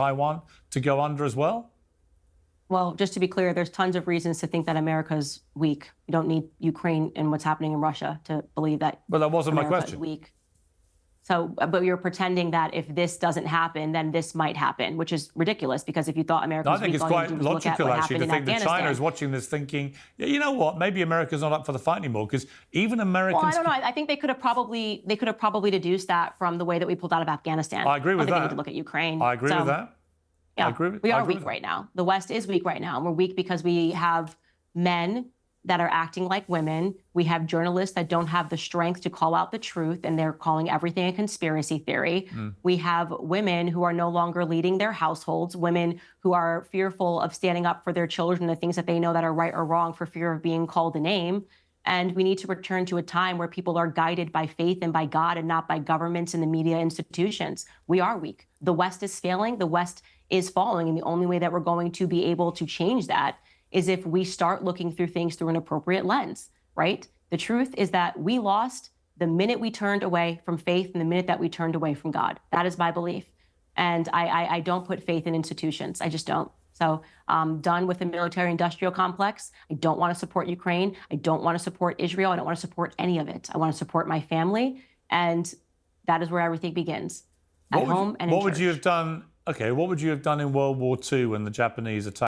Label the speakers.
Speaker 1: Taiwan to go under as well?
Speaker 2: Well, just to be clear, there's tons of reasons to think that America's weak. You don't need Ukraine and what's happening in Russia to believe that.
Speaker 1: But that wasn't
Speaker 2: America
Speaker 1: my
Speaker 2: is
Speaker 1: question.
Speaker 2: weak. So, but you're pretending that if this doesn't happen, then this might happen, which is ridiculous. Because if you thought America was
Speaker 1: I think
Speaker 2: weak,
Speaker 1: it's
Speaker 2: all you
Speaker 1: quite
Speaker 2: do is look at
Speaker 1: logical,
Speaker 2: what
Speaker 1: actually, to
Speaker 2: happened in
Speaker 1: think that China
Speaker 2: Afghanistan.
Speaker 1: is watching this thinking, yeah, you know what, maybe America's not up for the fight anymore, because even Americans...
Speaker 2: Well, I don't know. I think they could have probably deduced that from the way that we pulled out of Afghanistan.
Speaker 1: I agree with
Speaker 2: I think
Speaker 1: that.
Speaker 2: they need to look at Ukraine.
Speaker 1: I agree with that.
Speaker 2: Yeah, we are weak right now. The West is weak right now. And we're weak because we have men that are acting like women. We have journalists that don't have the strength to call out the truth, and they're calling everything a conspiracy theory. We have women who are no longer leading their households, women who are fearful of standing up for their children, the things that they know that are right or wrong for fear of being called a name. And we need to return to a time where people are guided by faith and by God and not by governments and the media institutions. We are weak. The West is failing. The West is falling. And the only way that we're going to be able to change that is if we start looking through things through an appropriate lens, right? The truth is that we lost the minute we turned away from faith and the minute that we turned away from God. That is my belief. And I don't put faith in institutions. I just don't. So I'm done with the military-industrial complex. I don't want to support Ukraine. I don't want to support Israel. I don't want to support any of it. I want to support my family. And that is where everything begins, at home and in church.
Speaker 1: What would you have done? Okay, what would you have done in World War II when the Japanese attacked?